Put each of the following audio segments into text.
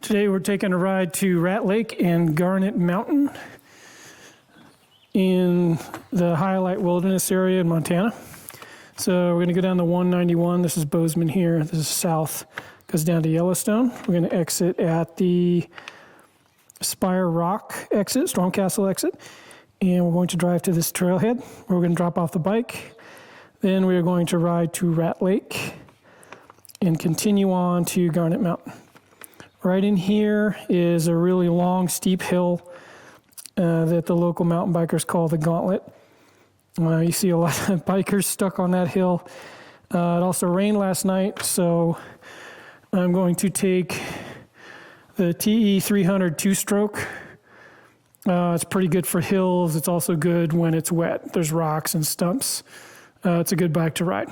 Today we're taking a ride to Rat Lake and Garnet Mountain in the Highlight Wilderness area in Montana. So we're going to go down the 191. This is Bozeman here. This is south. Goes down to Yellowstone. We're going to exit at the Spire Rock exit, Stormcastle exit. And we're going to drive to this trailhead where we're going to drop off the bike. Then we are going to ride to Rat Lake and continue on to Garnet Mountain. Right in here is a really long, steep hill that the local mountain bikers call the Gauntlet. You see a lot of bikers stuck on that hill. It also rained last night, so I'm going to take the TE 300 two-stroke. It's pretty good for hills. It's also good when it's wet. There's rocks and stumps. It's a good bike to ride.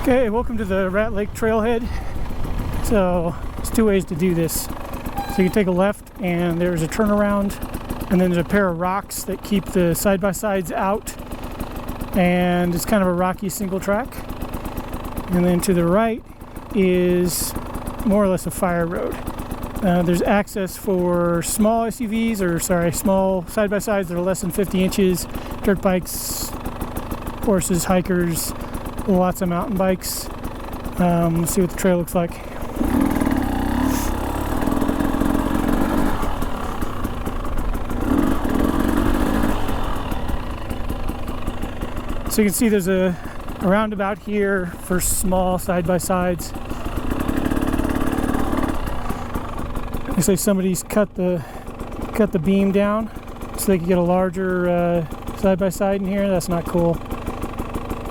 Okay, welcome to the Rat Lake trailhead. So there's two ways to do this. So you take a left and there's a turnaround, and then there's a pair of rocks that keep the side-by-sides out, and it's kind of a rocky single track. And then to the right is more or less a fire road. There's access for small SUVs, small side-by-sides that are less than 50 inches, dirt bikes, horses, hikers, lots of mountain bikes. Let's see what the trail looks like. So you can see there's a roundabout here for small side-by-sides. Looks like somebody's cut the beam down so they can get a larger side-by-side in here. That's not cool.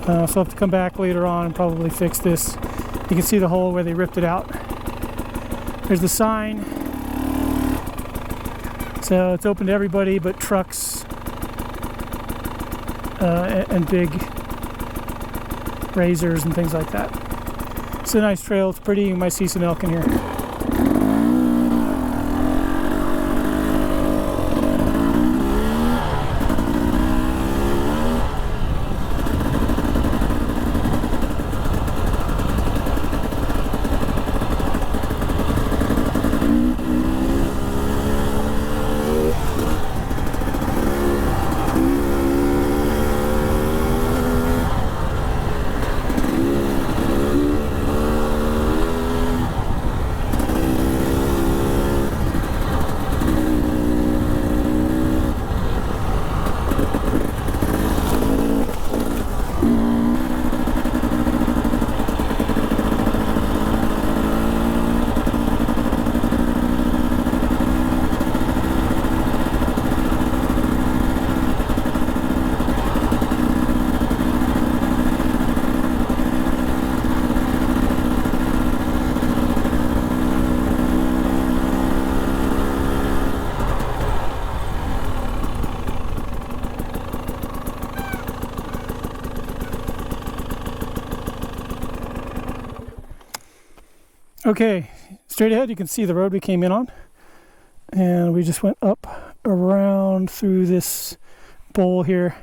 So I'll have to come back later on and probably fix this. You can see the hole where they ripped it out. There's the sign. So it's open to everybody but trucks and big razors and things like that. It's a nice trail. It's pretty. You might see some elk in here. Okay, Straight ahead, you can see the road we came in on. And we just went up around through this bowl here.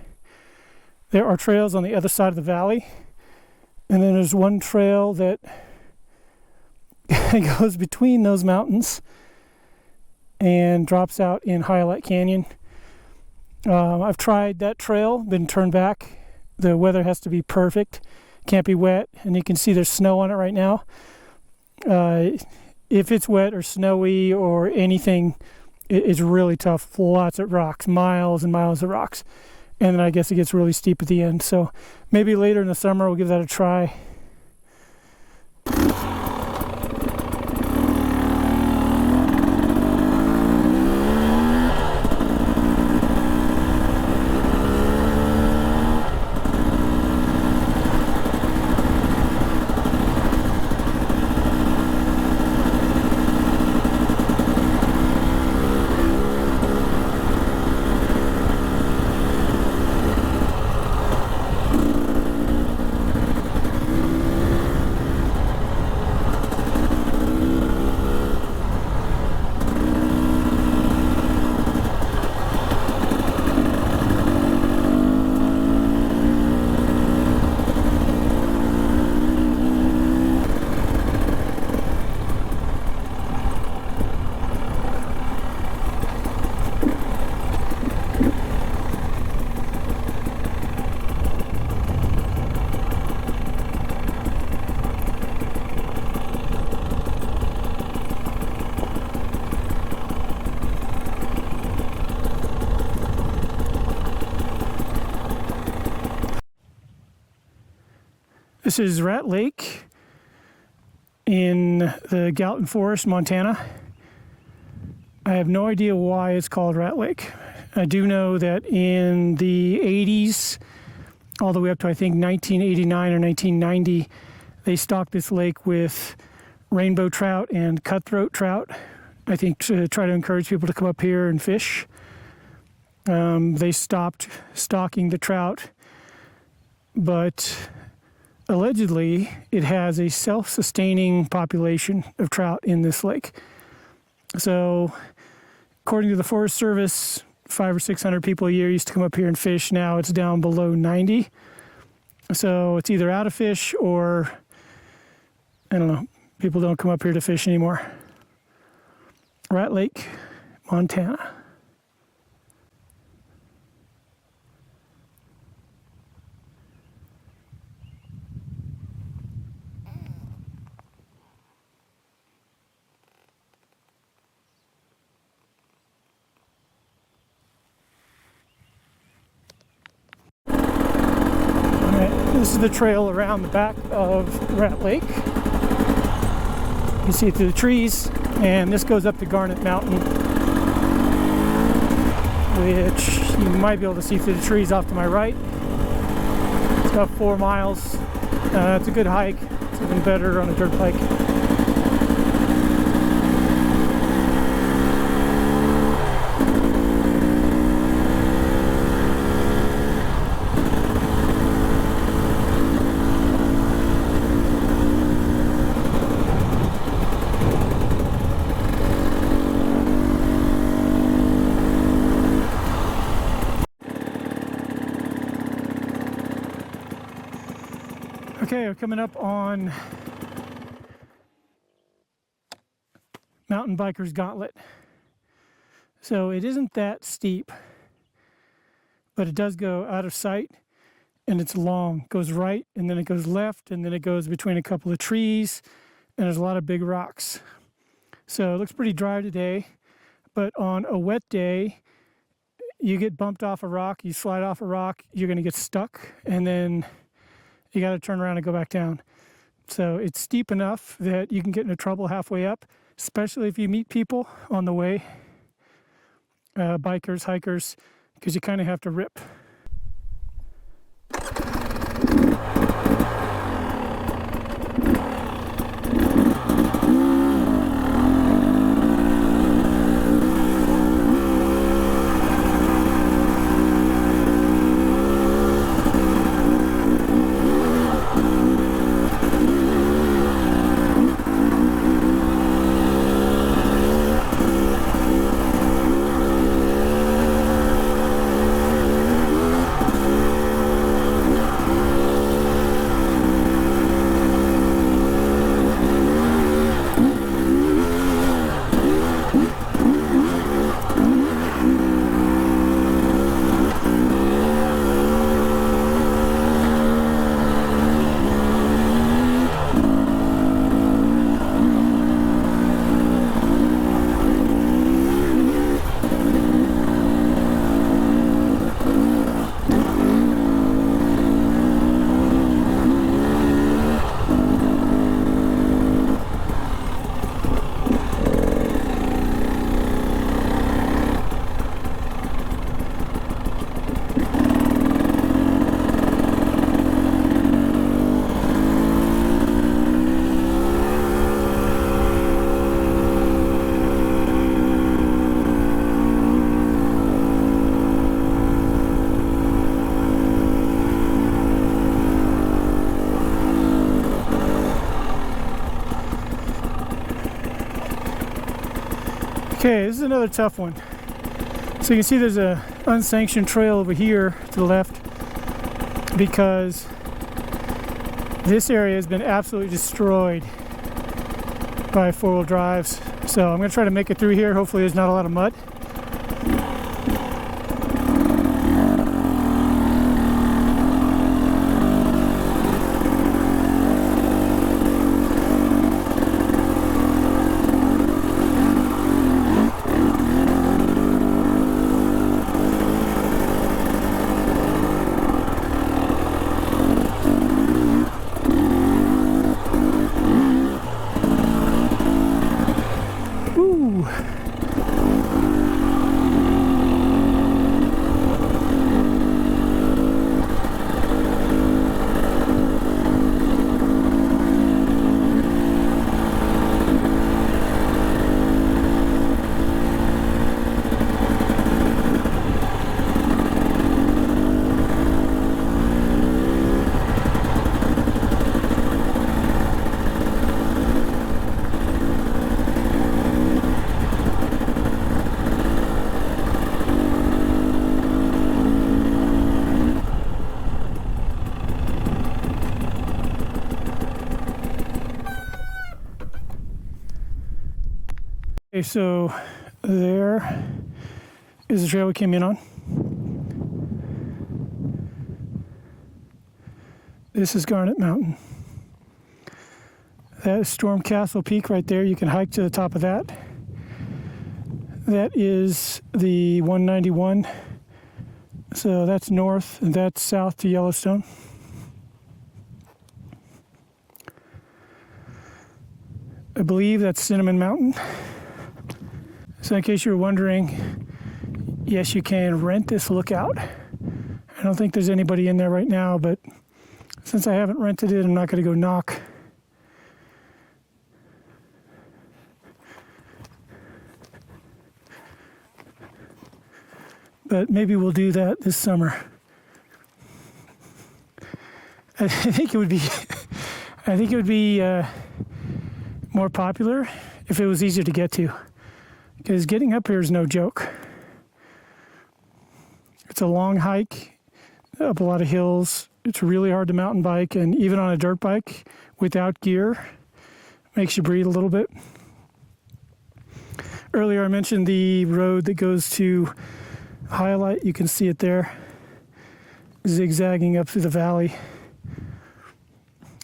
There are trails on the other side of the valley. And then there's one trail that goes between those mountains and drops out in Highlight Canyon. I've tried that trail, been turned back. The weather has to be perfect, can't be wet, and you can see there's snow on it right now. If it's wet or snowy or anything, it's really tough. Lots of rocks, miles and miles of rocks. And then I guess it gets really steep at the end. So maybe later in the summer we'll give that a try. This is Rat Lake in the Gallatin Forest, Montana. I have no idea why it's called Rat Lake. I do know that in the 80s, all the way up to I think 1989 or 1990, they stocked this lake with rainbow trout and cutthroat trout. I think to try to encourage people to come up here and fish. They stopped stocking the trout, but allegedly, it has a self-sustaining population of trout in this lake. So, according to the Forest Service, 500 or 600 people a year used to come up here and fish. Now it's down below 90. So it's either out of fish or, I don't know, people don't come up here to fish anymore. Rat Lake, Montana. This is the trail around the back of Rat Lake. You can see it through the trees, and this goes up to Garnet Mountain, which you might be able to see through the trees off to my right. It's about 4 miles. It's a good hike. It's even better on a dirt bike. Okay, we're coming up on Mountain Biker's Gauntlet. So it isn't that steep, but it does go out of sight, and it's long. It goes right, and then it goes left, and then it goes between a couple of trees, and there's a lot of big rocks. So it looks pretty dry today, but on a wet day, you get bumped off a rock, you slide off a rock, you're going to get stuck, and then you got to turn around and go back down. So it's steep enough that you can get into trouble halfway up, especially if you meet people on the way, bikers, hikers, because you kind of have to rip. Okay, this is another tough one. So you can see there's a unsanctioned trail over here to the left because this area has been absolutely destroyed by four-wheel drives. So I'm going to try to make it through here. Hopefully there's not a lot of mud. Ooh. Okay, so there is the trail we came in on. This is Garnet Mountain. That is Storm Castle Peak right there. You can hike to the top of that. That is the 191. So that's north and that's south to Yellowstone. I believe that's Cinnamon Mountain. So in case you were wondering, yes, you can rent this lookout. I don't think there's anybody in there right now, but since I haven't rented it, I'm not going to go knock. But maybe we'll do that this summer. I think it would be more popular if it was easier to get to. Because getting up here is no joke. It's a long hike up a lot of hills. It's really hard to mountain bike, and even on a dirt bike without gear, makes you breathe a little bit. Earlier I mentioned the road that goes to Highlight. You can see it there, zigzagging up through the valley.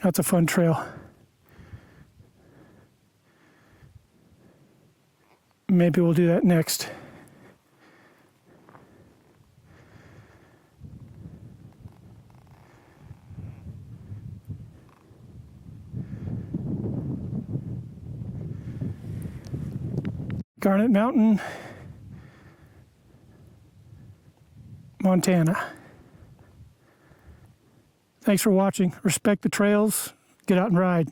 That's a fun trail. Maybe we'll do that next. Garnet Mountain, Montana. Thanks for watching. Respect the trails. Get out and ride.